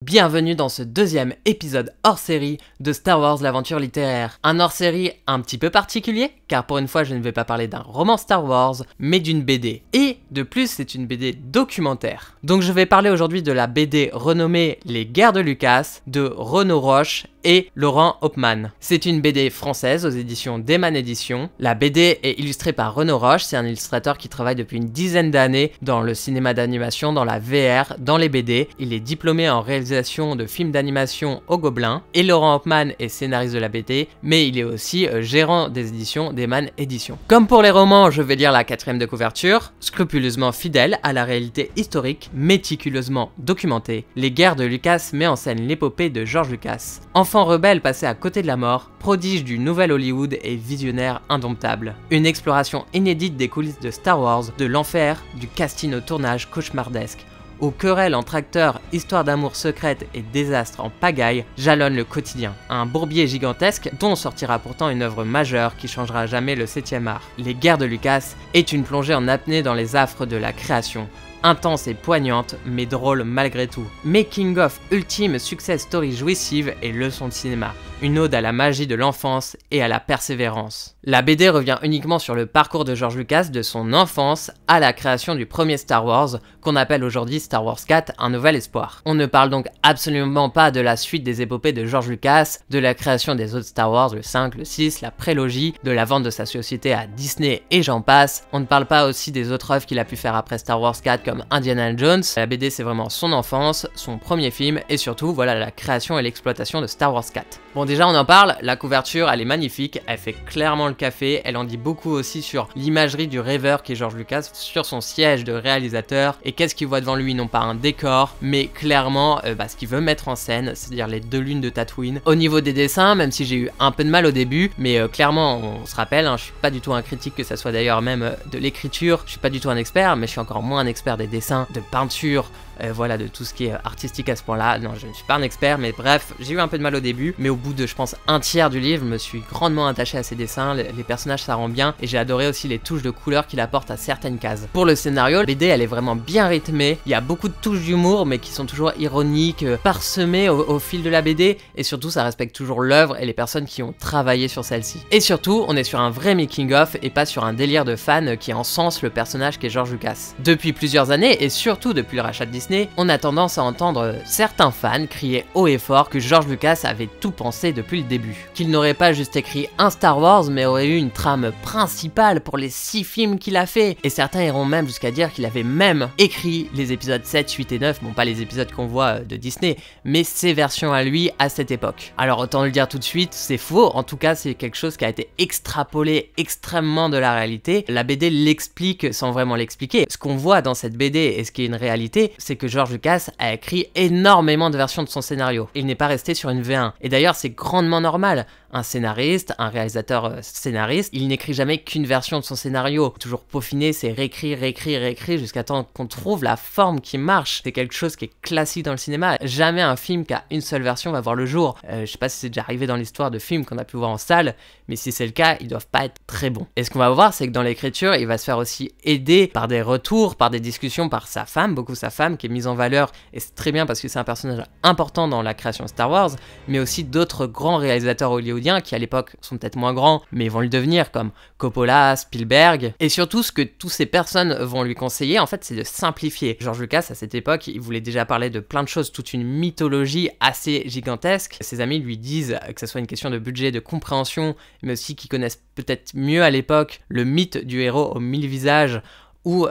Bienvenue dans ce deuxième épisode hors-série de Star Wars l'aventure littéraire. Un hors-série un petit peu particulier, car pour une fois je ne vais pas parler d'un roman Star Wars, mais d'une BD. Et de plus c'est une BD documentaire. Donc je vais parler aujourd'hui de la BD renommée Les Guerres de Lucas, de Renaud Roche et Laurent Hauptmann. C'est une BD française aux éditions Dayman Éditions. La BD est illustrée par Renaud Roche, c'est un illustrateur qui travaille depuis une dizaine d'années dans le cinéma d'animation, dans la VR, dans les BD. Il est diplômé en réalisation de films d'animation au Gobelin. Et Laurent Hauptmann est scénariste de la BD, mais il est aussi gérant des éditions Dayman Éditions. Comme pour les romans, je vais lire la quatrième de couverture. Scrupuleusement fidèle à la réalité historique, méticuleusement documentée, Les Guerres de Lucas met en scène l'épopée de George Lucas. Enfant rebelle passé à côté de la mort, prodige du nouvel Hollywood et visionnaire indomptable. Une exploration inédite des coulisses de Star Wars, de l'enfer, du casting au tournage cauchemardesque, aux querelles entre acteurs, histoires d'amour secrètes et désastres en pagaille, jalonne le quotidien. Un bourbier gigantesque dont sortira pourtant une œuvre majeure qui changera jamais le 7e art. Les Guerres de Lucas est une plongée en apnée dans les affres de la création. Intense et poignante, mais drôle malgré tout. Making of ultime success story jouissive et leçon de cinéma. Une ode à la magie de l'enfance et à la persévérance. La BD revient uniquement sur le parcours de George Lucas de son enfance à la création du premier Star Wars, qu'on appelle aujourd'hui Star Wars 4, Un Nouvel Espoir. On ne parle donc absolument pas de la suite des épopées de George Lucas, de la création des autres Star Wars, le 5, le 6, la prélogie, de la vente de sa société à Disney et j'en passe. On ne parle pas aussi des autres œuvres qu'il a pu faire après Star Wars 4 comme Indiana Jones. La BD c'est vraiment son enfance, son premier film et surtout voilà la création et l'exploitation de Star Wars 4. Bon déjà on en parle, la couverture elle est magnifique, elle fait clairement le café, elle en dit beaucoup aussi sur l'imagerie du rêveur qui est George Lucas, sur son siège de réalisateur et qu'est-ce qu'il voit devant lui, non pas un décor mais clairement ce qu'il veut mettre en scène, c'est-à-dire les deux lunes de Tatooine. Au niveau des dessins, même si j'ai eu un peu de mal au début, mais clairement on se rappelle, je suis pas du tout un critique, que ça soit d'ailleurs même de l'écriture, je suis pas du tout un expert, mais je suis encore moins un expert des dessins, de peinture, voilà, de tout ce qui est artistique à ce point-là. Non, je ne suis pas un expert, mais bref, j'ai eu un peu de mal au début, mais au bout de, je pense, un tiers du livre, je me suis grandement attaché à ces dessins, les personnages ça rend bien, et j'ai adoré aussi les touches de couleur qu'il apporte à certaines cases. Pour le scénario, la BD elle est vraiment bien rythmée, il y a beaucoup de touches d'humour, mais qui sont toujours ironiques, parsemées au fil de la BD, et surtout ça respecte toujours l'œuvre et les personnes qui ont travaillé sur celle-ci. Et surtout, on est sur un vrai making-of, et pas sur un délire de fans qui encense le personnage qui est George Lucas. Depuis plusieurs années, et surtout depuis le rachat de Disney, on a tendance à entendre certains fans crier haut et fort que George Lucas avait tout pensé depuis le début. Qu'il n'aurait pas juste écrit un Star Wars, mais aurait eu une trame principale pour les 6 films qu'il a fait. Et certains iront même jusqu'à dire qu'il avait même écrit les épisodes 7, 8 et 9, bon pas les épisodes qu'on voit de Disney, mais ses versions à lui à cette époque. Alors autant le dire tout de suite, c'est faux, en tout cas c'est quelque chose qui a été extrapolé extrêmement de la réalité. La BD l'explique sans vraiment l'expliquer. Ce qu'on voit dans cette BD et ce qui est une réalité, c'est que George Lucas a écrit énormément de versions de son scénario. Il n'est pas resté sur une V1. Et d'ailleurs, c'est grandement normal. Un scénariste, un réalisateur scénariste, il n'écrit jamais qu'une version de son scénario. Toujours peaufiner, c'est réécrire, réécrire, réécrire jusqu'à temps qu'on trouve la forme qui marche. C'est quelque chose qui est classique dans le cinéma. Jamais un film qui a une seule version va voir le jour. Je sais pas si c'est déjà arrivé dans l'histoire de films qu'on a pu voir en salle, mais si c'est le cas, ils doivent pas être très bons. Et ce qu'on va voir, c'est que dans l'écriture, il va se faire aussi aider par des retours, par des discussions, par sa femme, beaucoup sa femme, qui est mise en valeur, et c'est très bien parce que c'est un personnage important dans la création de Star Wars, mais aussi d'autres grands réalisateurs hollywoodiens qui à l'époque sont peut-être moins grands, mais vont le devenir, comme Coppola, Spielberg, et surtout ce que toutes ces personnes vont lui conseiller, en fait, c'est de simplifier. George Lucas, à cette époque, il voulait déjà parler de plein de choses, toute une mythologie assez gigantesque. Ses amis lui disent que ce soit une question de budget, de compréhension, mais aussi qu'ils connaissent peut-être mieux à l'époque le mythe du héros aux 1000 visages, ou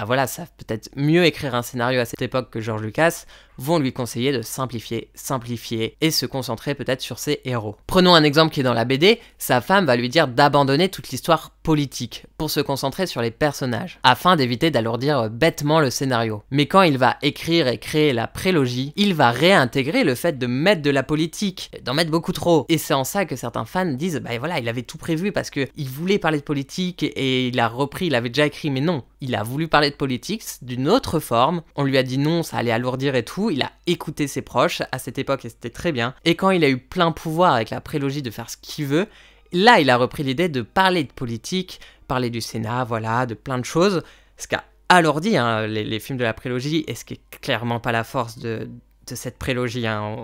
voilà, savent peut-être mieux écrire un scénario à cette époque que George Lucas, vont lui conseiller de simplifier et se concentrer peut-être sur ses héros. Prenons un exemple qui est dans la BD, sa femme va lui dire d'abandonner toute l'histoire politique pour se concentrer sur les personnages, afin d'éviter d'alourdir bêtement le scénario. Mais quand il va écrire et créer la prélogie, il va réintégrer le fait de mettre de la politique, d'en mettre beaucoup trop. Et c'est en ça que certains fans disent, voilà, il avait tout prévu parce que il voulait parler de politique et il a repris, il avait déjà écrit, mais non, il a voulu parler de politique d'une autre forme, on lui a dit non, ça allait alourdir et tout, il a écouté ses proches à cette époque et c'était très bien. Et quand il a eu plein pouvoir avec la prélogie de faire ce qu'il veut, là il a repris l'idée de parler de politique, parler du Sénat, voilà, de plein de choses, ce qu'a alourdi les films de la prélogie et ce qui est clairement pas la force de cette prélogie, hein.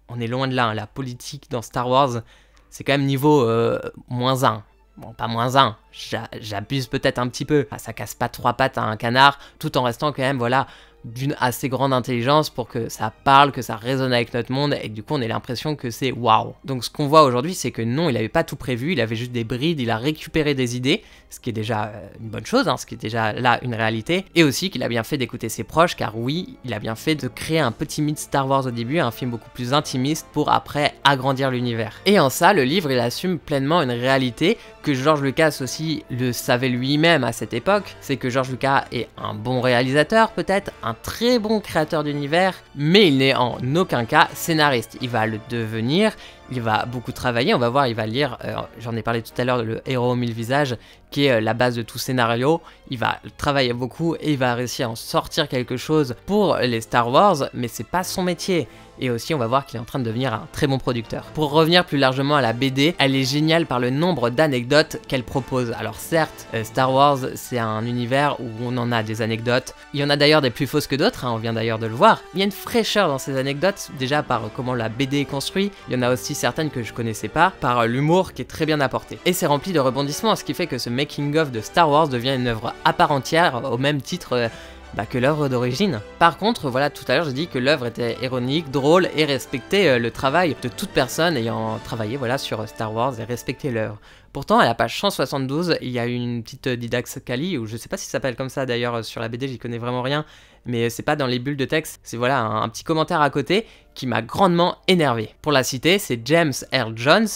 On est loin de là, hein. La politique dans Star Wars, c'est quand même niveau -1. Bon, pas -1, j'abuse peut-être un petit peu. Ça casse pas 3 pattes à un canard, tout en restant quand même, voilà, d'une assez grande intelligence pour que ça parle, que ça résonne avec notre monde et que du coup on ait l'impression que c'est waouh. Donc ce qu'on voit aujourd'hui, c'est que non, il avait pas tout prévu, il avait juste des brides, il a récupéré des idées, ce qui est déjà une bonne chose, hein, ce qui est déjà là une réalité, et aussi qu'il a bien fait d'écouter ses proches, car oui, il a bien fait de créer un petit mythe Star Wars au début, un film beaucoup plus intimiste pour après agrandir l'univers. Et en ça, le livre, il assume pleinement une réalité que George Lucas aussi le savait lui-même à cette époque, c'est que George Lucas est un bon réalisateur peut-être, un très bon créateur d'univers, mais il n'est en aucun cas scénariste. Il va le devenir, il va beaucoup travailler, on va voir, il va lire, j'en ai parlé tout à l'heure, le Héros aux 1000 visages, qui est la base de tout scénario. Il va travailler beaucoup et il va réussir à en sortir quelque chose pour les Star Wars, mais c'est pas son métier. Et aussi, on va voir qu'il est en train de devenir un très bon producteur. Pour revenir plus largement à la BD, elle est géniale par le nombre d'anecdotes qu'elle propose. Alors certes, Star Wars, c'est un univers où on en a des anecdotes. Il y en a d'ailleurs des plus fausses que d'autres, hein, on vient d'ailleurs de le voir. Il y a une fraîcheur dans ces anecdotes, déjà par comment la BD est construite. Il y en a aussi certaines que je connaissais pas, par l'humour qui est très bien apporté. Et c'est rempli de rebondissements, ce qui fait que ce making-of de Star Wars devient une œuvre à part entière, au même titre que l'œuvre d'origine. Par contre, voilà, tout à l'heure j'ai dit que l'œuvre était ironique, drôle et respectait le travail de toute personne ayant travaillé, voilà, sur Star Wars et respecté l'œuvre. Pourtant, à la page 172, il y a une petite didascalie, ou je sais pas si ça s'appelle comme ça d'ailleurs sur la BD, j'y connais vraiment rien, mais c'est pas dans les bulles de texte, c'est voilà un petit commentaire à côté qui m'a grandement énervé. Pour la citer, c'est James R. Jones,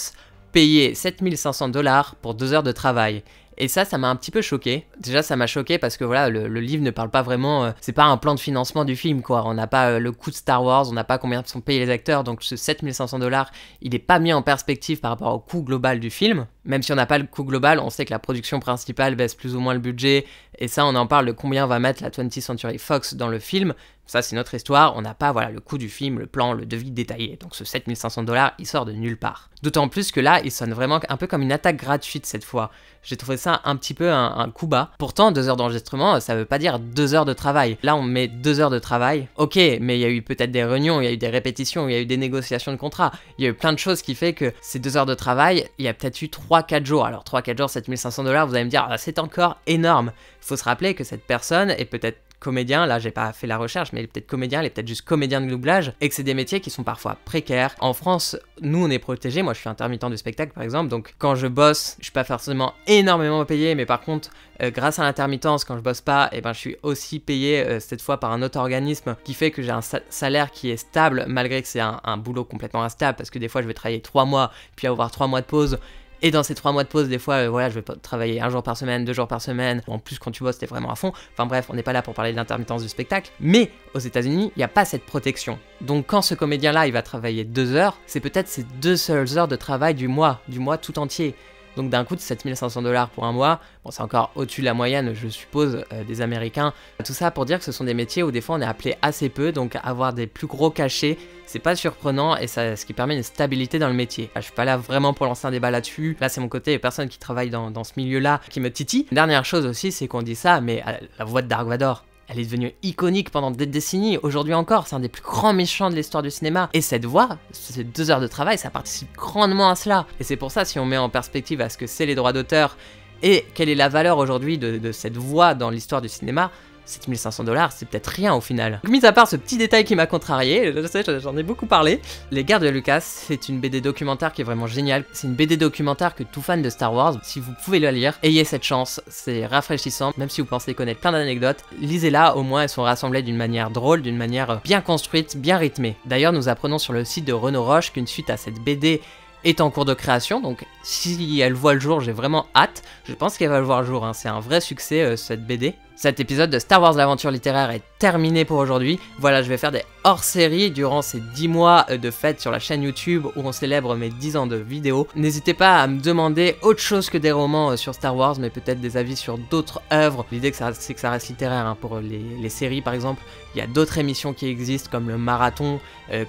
payé 7500 $ pour 2 heures de travail. Et ça m'a un petit peu choqué. Déjà, ça m'a choqué parce que voilà, le livre ne parle pas vraiment... c'est pas un plan de financement du film, quoi. On n'a pas le coût de Star Wars, on n'a pas combien sont payés les acteurs, donc ce 7500 $, il n'est pas mis en perspective par rapport au coût global du film. Même si on n'a pas le coût global, on sait que la production principale baisse plus ou moins le budget, et ça, on en parle de combien va mettre la 20th Century Fox dans le film. Ça, c'est notre histoire, on n'a pas voilà, le coût du film, le plan, le devis détaillé. Donc ce 7500 $, il sort de nulle part. D'autant plus que là, il sonne vraiment un peu comme une attaque gratuite cette fois. J'ai trouvé ça un petit peu un coup bas. Pourtant, 2 heures d'enregistrement, ça veut pas dire 2 heures de travail. Là, on met 2 heures de travail. Ok, mais il y a eu peut-être des réunions, il y a eu des répétitions, il y a eu des négociations de contrat. Il y a eu plein de choses qui fait que ces 2 heures de travail, il y a peut-être eu 3-4 jours. Alors 3-4 jours, 7500 $, vous allez me dire, ah, c'est encore énorme. Il faut se rappeler que cette personne est peut-être comédien, là j'ai pas fait la recherche, mais il est peut-être comédien, il est peut-être juste comédien de doublage, et que c'est des métiers qui sont parfois précaires. En France, nous on est protégés, moi je suis intermittent du spectacle par exemple, donc quand je bosse, je suis pas forcément énormément payé, mais par contre, grâce à l'intermittence, quand je bosse pas, et ben je suis aussi payé cette fois par un autre organisme qui fait que j'ai un salaire qui est stable, malgré que c'est un boulot complètement instable, parce que des fois je vais travailler 3 mois, puis avoir 3 mois de pause. Et dans ces 3 mois de pause, des fois, voilà, je vais travailler 1 jour par semaine, 2 jours par semaine. En plus, quand tu bosses, t'es vraiment à fond. Enfin bref, on n'est pas là pour parler de l'intermittence du spectacle. Mais aux États-Unis, il n'y a pas cette protection. Donc quand ce comédien-là, il va travailler 2 heures, c'est peut-être ces 2 seules heures de travail du mois tout entier. Donc d'un coup de 7500 $ pour un mois, bon c'est encore au-dessus de la moyenne je suppose des Américains. Tout ça pour dire que ce sont des métiers où des fois on est appelé assez peu, donc avoir des plus gros cachets, c'est pas surprenant et ça, ce qui permet une stabilité dans le métier. Je suis pas là vraiment pour lancer un débat là-dessus, là c'est mon côté personne qui travaille dans ce milieu-là qui me titille. Dernière chose aussi c'est qu'on dit ça, mais la voix de Dark Vador, elle est devenue iconique pendant des décennies, aujourd'hui encore, c'est un des plus grands méchants de l'histoire du cinéma. Et cette voix, ces 2 heures de travail, ça participe grandement à cela. Et c'est pour ça, si on met en perspective à ce que c'est les droits d'auteur et quelle est la valeur aujourd'hui de cette voix dans l'histoire du cinéma, 7500 $, c'est peut-être rien au final. Donc, mis à part ce petit détail qui m'a contrarié, je sais, j'en ai beaucoup parlé, Les Guerres de Lucas, c'est une BD documentaire qui est vraiment géniale. C'est une BD documentaire que tout fan de Star Wars, si vous pouvez la lire, ayez cette chance, c'est rafraîchissant, même si vous pensez connaître plein d'anecdotes, lisez-la, au moins elles sont rassemblées d'une manière drôle, d'une manière bien construite, bien rythmée. D'ailleurs, nous apprenons sur le site de Renaud Roche qu'une suite à cette BD est en cours de création, donc si elle voit le jour, j'ai vraiment hâte. Je pense qu'elle va le voir le jour, hein. C'est un vrai succès cette BD. Cet épisode de Star Wars l'aventure littéraire est terminé pour aujourd'hui. Voilà, je vais faire des hors-séries durant ces 10 mois de fêtes sur la chaîne YouTube où on célèbre mes 10 ans de vidéos. N'hésitez pas à me demander autre chose que des romans sur Star Wars, mais peut-être des avis sur d'autres œuvres. L'idée c'est que ça reste littéraire, hein. Pour les séries par exemple, il y a d'autres émissions qui existent comme le marathon,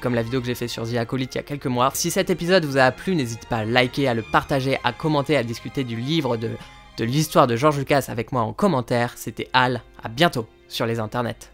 comme la vidéo que j'ai fait sur The Acolyte il y a quelques mois. Si cet épisode vous a plu, n'hésitez pas à liker, à le partager, à commenter, à discuter du livre de l'histoire de George Lucas avec moi en commentaire. C'était Al, à bientôt sur les internets.